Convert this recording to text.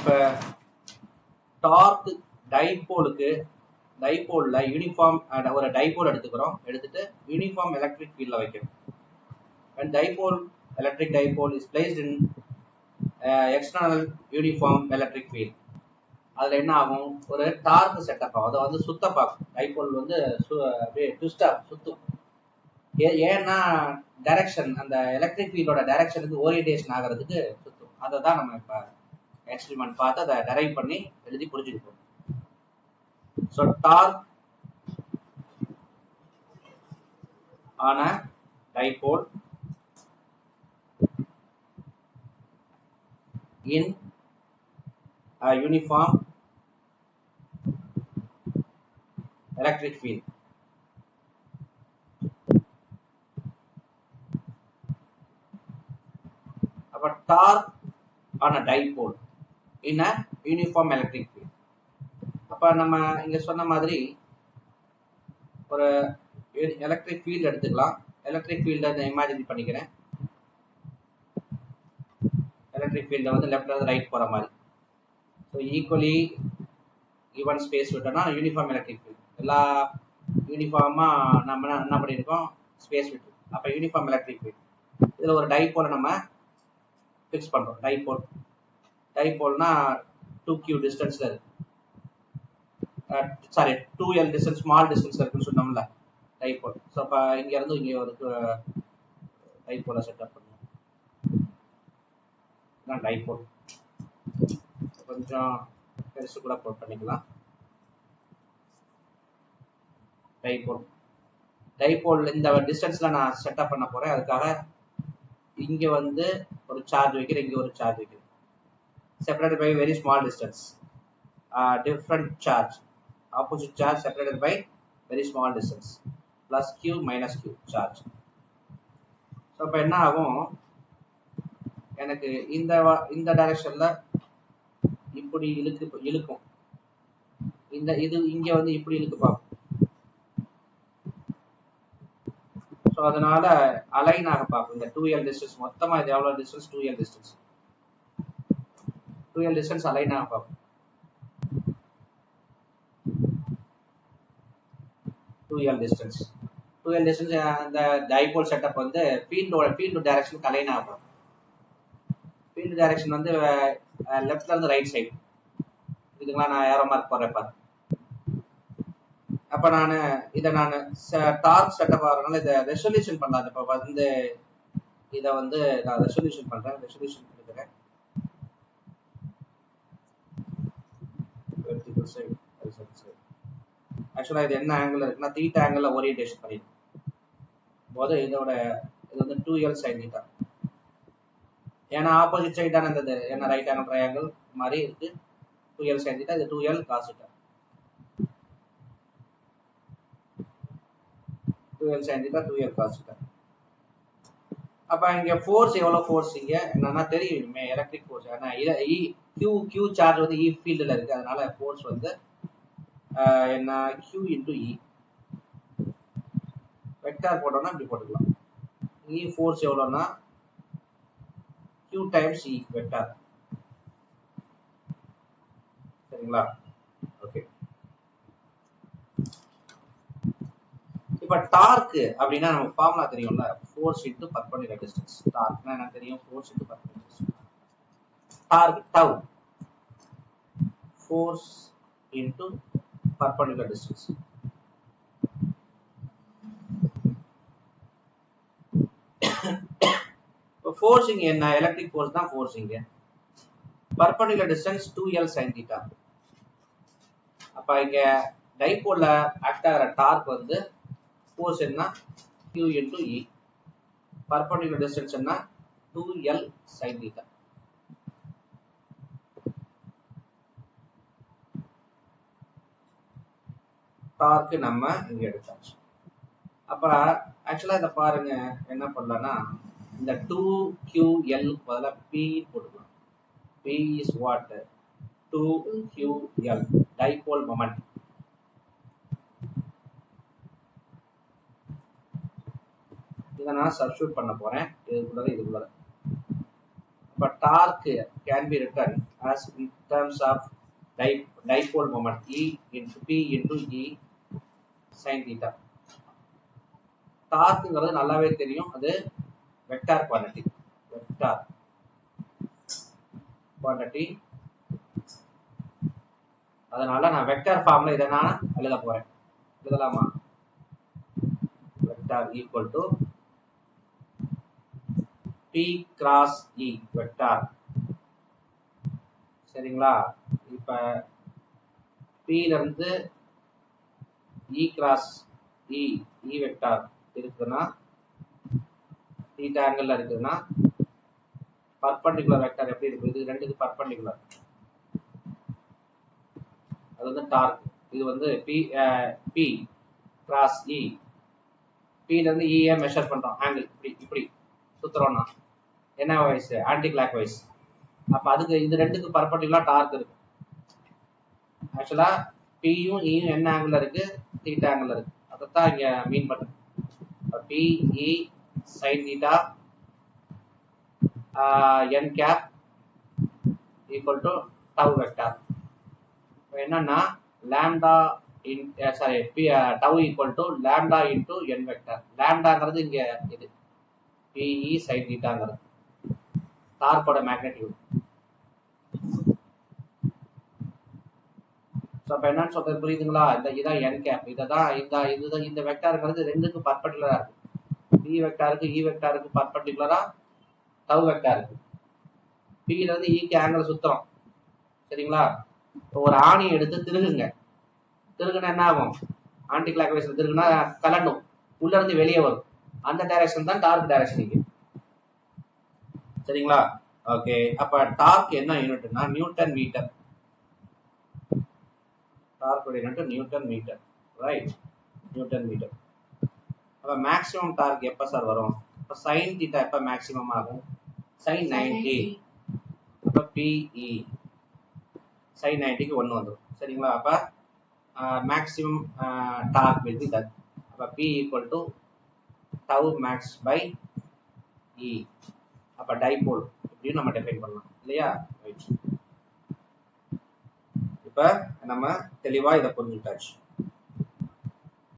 இப்போ dark டைபோலுக்கு டைபோல்ல uniform ஒரு dipole எடுத்துக்கிறோம். எடுத்துட்டு யூனிஃபார்ம் எலக்ட்ரிக் ஃபீல்ட்ல வைக்கிறோம். when dipole electric dipole is placed in external uniform electric field, அதுல என்ன ஆகும், ஒரு டார்க் செட்டப் ஆகும். அதை வந்து சுத்த பார்க்கும். டைபோல் வந்து அப்படியே ட்விஸ்டா சுத்தும். ஏன்னா டைரக்ஷன், அந்த எலக்ட்ரிக் ஃபீல்டோட டைரக்ஷனுக்கு ஓரியன்டேஷன் ஆகிறதுக்கு சுத்தும். அதை தான் நம்ம இப்போ எக்ஸ்பெரிமெண்ட் பார்த்து அதை டெரைவ் பண்ணி எழுதி புரிஞ்சுக்கிட்டோம். So torque on a dipole in a uniform electric field. About torque on a dipole in a uniform electric field. அப்ப நம்ம இங்க சொன்ன மாதிரி ஒரு எலக்ட்ரிக் ஃபீல்ட் எடுத்துக்கலாம். எலக்ட்ரிக் ஃபீல்ட இமேஜின் பண்ணிக்கிறேன். எலக்ட்ரிக் ஃபீல்ட வந்து லெஃப்ட்ல இருந்து ரைட் போற மாதிரி. ஸோ ஈக்குவலி ஈவன் ஸ்பேஸ் விட்டோம்னா யூனிஃபார்ம் எலக்ட்ரிக் ஃபீல்ட். எல்லா யூனிஃபார்மா நம்ம என்ன பண்ணியிருக்கோம், ஸ்பேஸ் விட்டு. அப்போ யூனிஃபார்ம் எலக்ட்ரிக் ஃபீல்ட். இதில் ஒரு டைபோலை நம்ம ஃபிக்ஸ் பண்ணுறோம். டைபோல்னா 2q டிஸ்டன்ஸ்ல இருக்கு, சாரி 2l டிஸ்டன்ஸ், ஸ்மால் டிஸ்டன்ஸ்ல இருக்குன்னு சொன்னோம்ல டைபோல். ஸோ அப்போ இங்க இருந்து இங்கே ஒரு டைபோலை செட்டப் பண்ணுவோம். டைபோல் கொஞ்சம் பெருசு கூட போட் பண்ணிக்கலாம். டைபோல் இந்த டிஸ்டன்ஸ்ல நான் செட்டப் பண்ண போறேன். அதுக்காக இங்க வந்து ஒரு சார்ஜ் வைக்கிறேன், இங்க ஒரு சார்ஜ் வைக்கிறேன். Separated by very small distance. Different charge, opposite charge separated by very small distance. Plus q minus q charge. So இப்போ என்ன ஆகும், எனக்கு இந்த டைரக்ஷன்ல இப்படி இழுக்கும். இது இங்க வந்து இப்படி இழுக்கு பார்க்கும். ஸோ அதனால அலைன் ஆக பார்க்கும். இந்த 2l டிஸ்டன்ஸ் மொத்தமா இது எவ்வளவு distance, 2l distance. 2l distance align ஆக பார்க்கும். 2l டிஸ்டன்ஸ் அந்த டைபோல் செட்டப் வந்து ஃபீல்டு டைரக்ஷனுக்கு அலைன் ஆக பார்க்கும். ஃபீல்டு டைரக்ஷன் வந்து லெஃப்ட்ல இருந்து ரைட் சைடு. இதுக்கெல்லாம் நான் ஏரோ மார்க் போடுறேன் பாரு. அப்ப நான் டார்க் செட்டப் ஆகிறதுனால இதை ரெசல்யூஷன் பண்ணலாம். இப்போ வந்து இதை வந்து நான் ரெசல்யூஷன் பண்றேன். ரெசல்யூஷன் கொடுக்குறேன். ஆக்சுவலா இது என்ன ஆங்கிள் இருக்குன்னா தீட்டா ஆங்கிள் ஓரியன்டேஷன் பண்ணிடும் போது இது வந்து 2l sin θ. ஏன்னா ஆப்போசிட் சைடான இந்த என்ன ரைட் ஆங்கிள் ட்ரையாங்கிள் மாதிரி இருக்கு. 2l sin θ, இது 2l cos θ. 2l sin θ, 2l cos θ. அப்ப இங்க ஃபோர்ஸ் எவ்வளவு, ஃபோர்ஸ் இங்க என்னன்னா தெரியும், எலக்ட்ரிக் ஃபோர்ஸ். ஏன்னா q சார்ஜ் வந்து E ஃபீல்ட்ல இருக்கு. அதனால ஃபோர்ஸ் வந்து என்ன q into E. வெக்டார் போட்டோம்னா இப்படி போட்டுக்கலாம். E ஃபோர்ஸ் எவ்வளவுன்னா q டைம்ஸ் E வெக்டார். சரிங்களா? ஓகே. இப்ப டார்க் அப்படின்னா நமக்கு ஃபார்முலா தெரியும்ல, ஃபோர்ஸ் இன்டு பர்பெண்டிகுலர் டிஸ்டன்ஸ். டார்க்னா என்ன தெரியும், force into perpendicular distance. Torque tau, force into perpendicular distance. இப்போ ஃபோர்ஸிங் என்ன, எலக்ட்ரிக் ஃபோர்ஸ் தான் ஃபோர்ஸிங். Perpendicular distance 2l sin θ. அப்ப இங்க டைபோல்ல ஆக்ட் ஆகிற டார்க் வந்து ஃபோர்ஸ் என்ன q into E. Perpendicular distance என்ன 2l sin θ. டார்க் நம்ம இங்க எடுத்தாச்சு. அப்ப ஆக்சுவலா இத பாருங்க, என்ன பண்ணலாம்னா இந்த 2ql பதிலா p போட்டுக்கலாம். p is what, 2ql dipole moment. இதை நான் சப்ஸ்டிட்யூட் பண்ண போறேன் இதுக்குள்ள. அப்ப torque can be written as in terms of dipole moment E into P into E sin theta. டார்க்குங்கிறது நல்லாவே தெரியும், அது வெக்டார் குவாண்டிட்டி. வெக்டார் குவாண்டிட்டி, அதனால நான் வெக்டார் ஃபார்ம்ல இதை நான் எழுத போறேன். எழுதலாமா? Vector equal to P cross E vector. சரிங்களா? இப்ப P ல இருந்து E கிராஸ் E வெக்டார் இருக்குன்னா, தீட்டா ஆங்கிள் இருக்குன்னா, பர்பெண்டிகுலர் வெக்டார் எப்படி இருக்கு? இது ரெண்டுக்கு பர்பெண்டிகுலர், அது வந்து டார்க். இது வந்து P கிராஸ் E. P ல இருந்து E மெஷர் பண்றோம், ஆங்கிள் இப்படி சுத்துறோம்னா என்ன வைஸ்? Anti clock wise. அப்ப அதுக்கு இது ரெண்டுக்கு பர்பெண்டிகுலர் டார்க் இருக்கு. ஆக்சுவலா பியும் ஈயும் என்ன ஆங்கிள் இருக்கு? தீட்டா ஆங்கிள் இருக்கு. அதைத்தான் இங்க மீன் பண்றேன். PE sin theta n cap equal to tau vector. என்னன்னா lambda in tau equal to lambda into n vector. lambdaங்கிறது இங்க இது PE sin thetaங்கிறது டார்க்கோட மேக்னெட்டியூட். அப்ப என்னன்னு சொல்றது புரியுதுங்களா? இதான் n cap. இதுதான் இந்த வெக்டார்ங்கிறது ரெண்டுக்கு பர்பெண்டிகுலரா இருக்கு. P வெக்டாருக்கு E வெக்டாருக்கு பர்பெண்டிகுலரா டவ் வெக்டாருக்கு. P ல இருந்து E க்கு ஆங்கிள் சுத்துறோம். சரிங்களா? ஒரு ஆணி எடுத்து திருகுங்க. திருகுனா என்ன ஆகும்? ஆன்டி கிளாக் வைஸ்ல திருகுனா கலண்டும், உள்ள இருந்து வெளியே வரும். அந்த டைரக்ஷன் தான் டார்க் டைரக்ஷன் இங்க. சரிங்களா? ஓகே. அப்ப டார்க் என்ன யூனிட்னா newton metre. Torque unit newton metre, right? Newton metre. அப்ப மேக்ஸிமம் டார்க் எப்ப சார் வரும்? அப்ப sin θ எப்ப மேக்ஸிமம் ஆகும்? sin 90. அப்ப PE sin 90 க்கு 1 வந்துரும். சரிங்களா? அப்ப maximum dark will be that. அப்ப P equal to tau max by E. அப்ப டைபோல் இப்படி நம்ம டிஃபைன் பண்ணலாம் இல்லையா? ரைட். இப்ப நம்ம தெளிவா இத புரிஞ்சுட்டாச்சு.